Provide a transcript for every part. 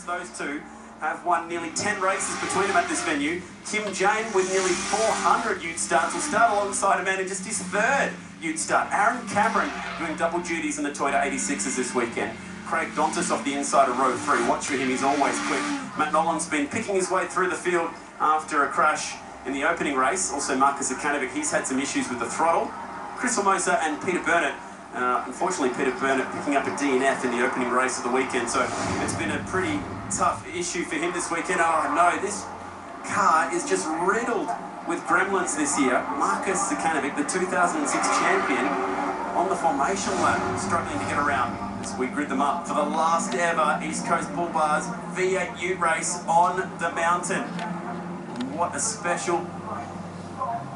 Those two have won nearly 10 races between them at this venue. Kim Jane, with nearly 400 ute starts, will start alongside a man in just his third ute start. Aaron Cameron doing double duties in the Toyota 86s this weekend. Craig Dontis off the inside of row 3. Watch for him, he's always quick. Matt Nolan's been picking his way through the field after a crash in the opening race. Also Marcus Akanovic, he's had some issues with the throttle. Chris Hermosa and Peter Burnett. Unfortunately, Peter Burnett picking up a DNF in the opening race of the weekend, so it's been a pretty tough issue for him this weekend. Oh no, this car is just riddled with gremlins this year. Marcus Akanovic, the 2006 champion, on the formation lap, struggling to get around as we grid them up for the last ever East Coast Bull Bars V8 Ute race on the mountain. What a special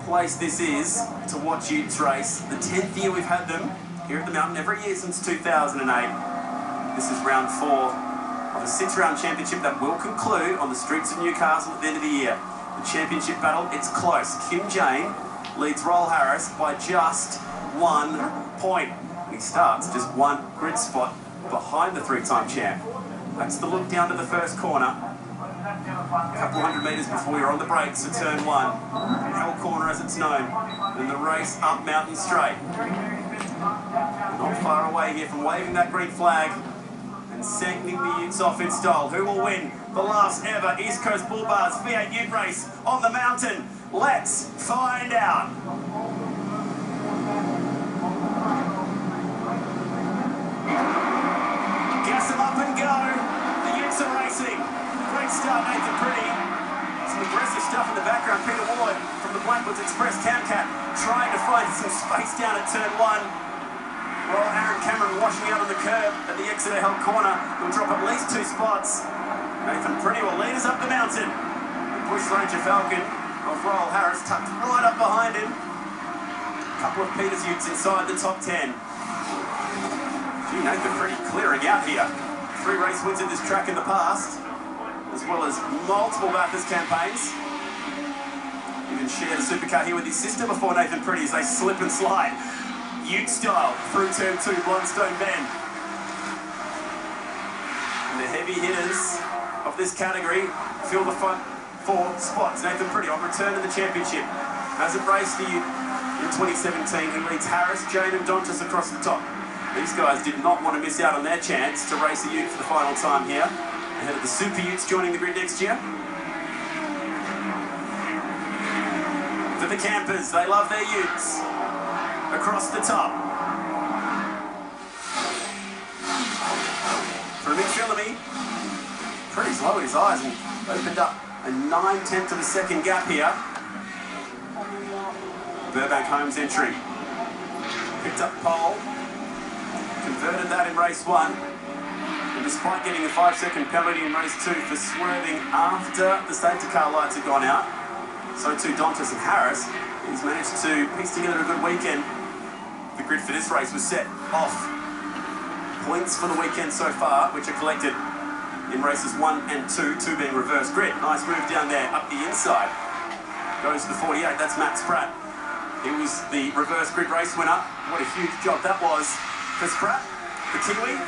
place this is to watch Utes race. The 10th year we've had them here at the mountain, every year since 2008. This is round 4 of a 6-round championship that will conclude on the streets of Newcastle at the end of the year. The championship battle, it's close. Kim Jane leads Roll Harris by just 1 point. He starts just 1 grid spot behind the 3-time champ. That's the look down to the first corner. A couple hundred metres before you're on the brakes for turn 1. Hell corner as it's known. And the race up Mountain Straight. Not far away here from waving that green flag and sending the utes off in style. Who will win the last ever East Coast Bull Bars V8 Ute race on the mountain? Let's find out. Gas them up and go. The utes are racing. Great start, Nathan Pretty. Some aggressive stuff in the background. Peter Ward from the Blackwoods Express Camcat trying to find some space down at turn 1. Well, Aaron Cameron washing out on the curb at the Exeter Hell corner. He'll drop at least 2 spots. Nathan Pretty will lead us up the mountain. The Bush Ranger Falcon of Royal Harris tucked right up behind him. A couple of Peters utes inside the top 10. Gee, Nathan Pretty clearing out here. 3 race wins at this track in the past, as well as multiple Bathurst campaigns. Even shared a supercar here with his sister before Nathan Pretty as they slip and slide. Ute style through turn 2, Blundstone Bend. And the heavy hitters of this category fill the front 4 spots. Nathan Pretty on return to the championship. Hasn't raced the Ute in 2017. He leads Harris, Jane and Dontis across the top. These guys did not want to miss out on their chance to race a Ute for the final time here, ahead of the Super Utes joining the grid next year. For the campers, they love their Utes. Across the top. For Mick Phillamy, Pretty's lowered his eyes and opened up a 9/10 of a second gap here. Burbank Holmes entry. Picked up pole. Converted that in race 1. And despite getting a 5-second penalty in race 2 for swerving after the safety car lights had gone out, so too Dontis and Harris, he's managed to piece together a good weekend. The grid for this race was set off. Points for the weekend so far, which are collected in races 1 and 2, 2 being reverse grid. Nice move down there, up the inside. Goes to the 48, that's Matt Spratt. He was the reverse grid race winner. What a huge job that was for Spratt, the Kiwi.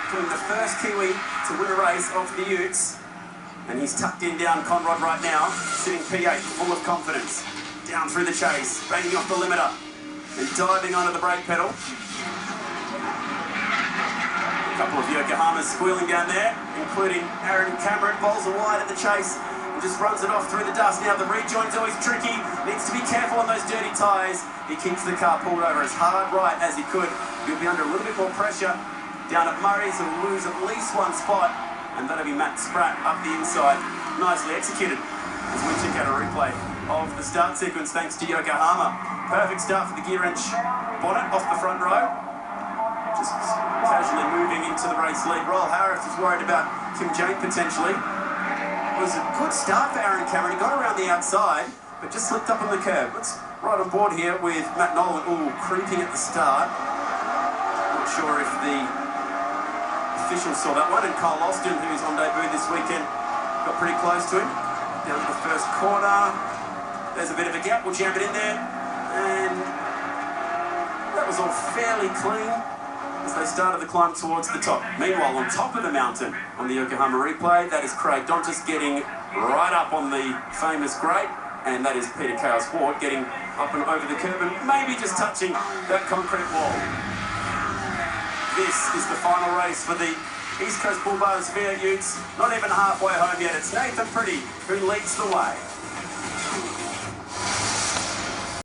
Becoming the first Kiwi to win a race off the Utes. And he's tucked in down Conrod right now, sitting P8, full of confidence. Down through the chase, banging off the limiter. And diving onto the brake pedal. A couple of Yokohamas squealing down there, including Aaron Cameron. Bowls are wide at the chase and just runs it off through the dust. Now the rejoin's always tricky. Needs to be careful on those dirty tyres. He keeps the car pulled over as hard right as he could. He'll be under a little bit more pressure. Down at Murray's, he'll lose at least 1 spot. And that'll be Matt Spratt up the inside. Nicely executed as we check out a replay of the start sequence thanks to Yokohama. Perfect start for the gear wrench bonnet off the front row. Just casually moving into the race lead. Royal Harris is worried about Kim Jane potentially. It was a good start for Aaron Cameron. He got around the outside, but just slipped up on the curb. Let's right on board here with Matt Nolan. Ooh, creeping at the start. Not sure if the officials saw that one. And Kyle Austin, who's on debut this weekend, got pretty close to him. Down to the first corner. There's a bit of a gap. We'll jam it in there. And that was all fairly clean. as they started the climb towards the top. Meanwhile, on top of the mountain on the Yokohama replay, that is Craig Dontis getting right up on the famous grate, and that is Peter Chaos-Ward getting up and over the curb and maybe just touching that concrete wall. This is the final race for the East Coast Bull Bars V8 Utes. Not even halfway home yet. It's Nathan Pretty who leads the way.